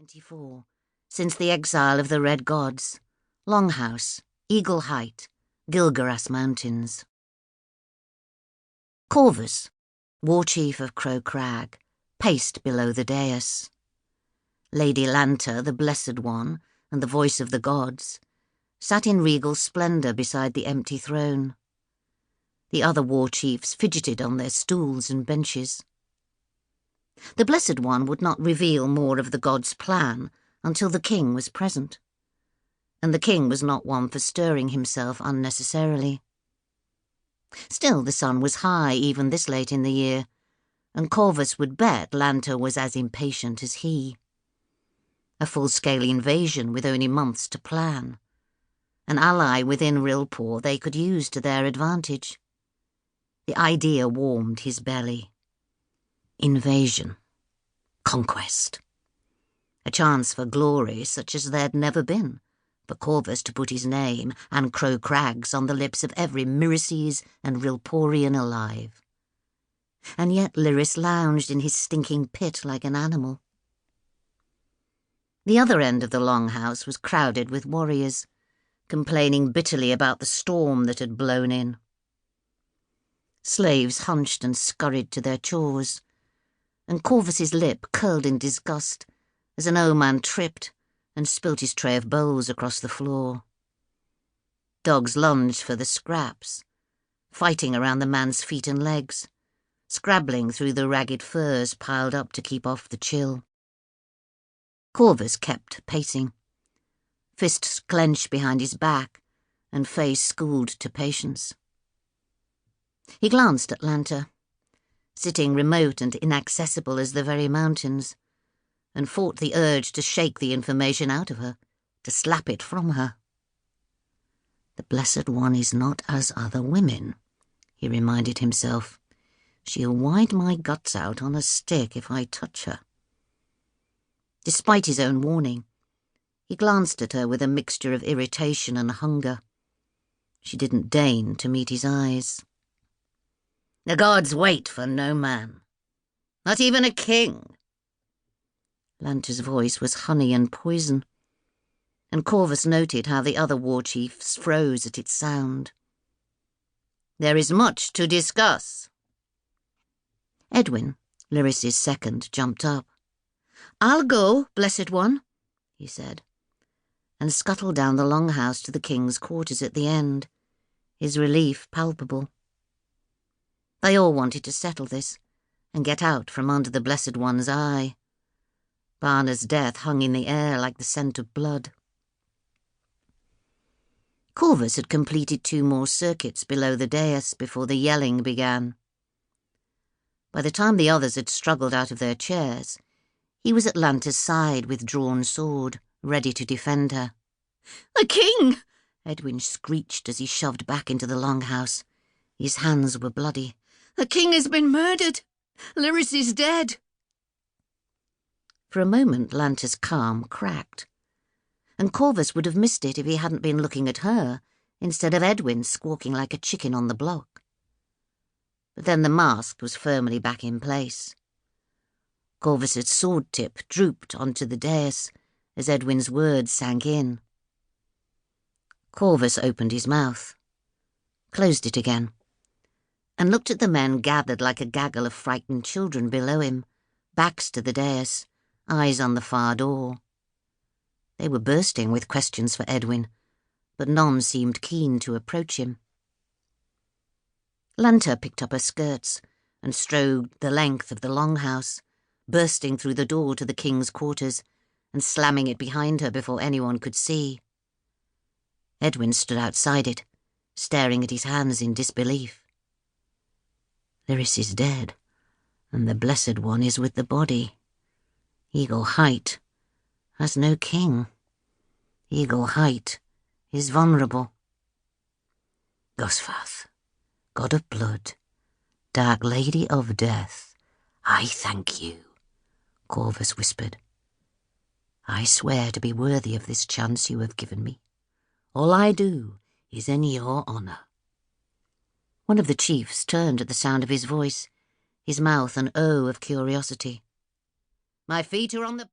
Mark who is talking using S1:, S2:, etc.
S1: 24, since the exile of the Red Gods, Longhouse, Eagle Height, Gilgaras Mountains. Corvus, war chief of Crow Crag, paced below the dais. Lady Lanta, the Blessed One, and the voice of the gods, sat in regal splendour beside the empty throne. The other war chiefs fidgeted on their stools and benches. The Blessed One would not reveal more of the gods' plan until the king was present, and the king was not one for stirring himself unnecessarily. Still, the sun was high even this late in the year, and Corvus would bet Lanta was as impatient as he. A full-scale invasion with only months to plan. An ally within Rilpor they could use to their advantage. The idea warmed his belly. Invasion. Conquest. A chance for glory such as there'd never been, for Corvus to put his name and Crow Crag's on the lips of every Mireces and Rilporian alive. And yet Lyris lounged in his stinking pit like an animal. The other end of the longhouse was crowded with warriors, complaining bitterly about the storm that had blown in. Slaves hunched and scurried to their chores, and Corvus's lip curled in disgust as an oman tripped and spilt his tray of bowls across the floor. Dogs lunged for the scraps, fighting around the man's feet and legs, scrabbling through the ragged furs piled up to keep off the chill. Corvus kept pacing, fists clenched behind his back and face schooled to patience. He glanced at Lanta, sitting remote and inaccessible as the very mountains, and fought the urge to shake the information out of her, to slap it from her. The Blessed One is not as other women, he reminded himself. She'll wind my guts out on a stick if I touch her. Despite his own warning, he glanced at her with a mixture of irritation and hunger. She didn't deign to meet his eyes. The gods wait for no man, not even a king. Lanta's voice was honey and poison, and Corvus noted how the other war chiefs froze at its sound. There is much to discuss. Edwin, Lyris's second, jumped up. I'll go, Blessed One, he said, and scuttled down the longhouse to the king's quarters at the end, his relief palpable. They all wanted to settle this and get out from under the Blessed One's eye. Barna's death hung in the air like the scent of blood. Corvus had completed 2 more circuits below the dais before the yelling began. By the time the others had struggled out of their chairs, he was at Lanta's side with drawn sword, ready to defend her. "The king!" Edwin screeched as he shoved back into the longhouse. His hands were bloody. "The king has been murdered! Lyris is dead!" For a moment Lanta's calm cracked, and Corvus would have missed it if he hadn't been looking at her instead of Edwin squawking like a chicken on the block. But then the mask was firmly back in place. Corvus's sword tip drooped onto the dais as Edwin's words sank in. Corvus opened his mouth, closed it again, and looked at the men gathered like a gaggle of frightened children below him, backs to the dais, eyes on the far door. They were bursting with questions for Edwin, but none seemed keen to approach him. Lanta picked up her skirts and strode the length of the longhouse, bursting through the door to the king's quarters and slamming it behind her before anyone could see. Edwin stood outside it, staring at his hands in disbelief. Lyris is dead, and the Blessed One is with the body. Eagle Height has no king. Eagle Height is vulnerable. Gosfath, God of Blood, Dark Lady of Death, I thank you, Corvus whispered. I swear to be worthy of this chance you have given me. All I do is in your honour. One of the chiefs turned at the sound of his voice, his mouth an O of curiosity. My feet are on the...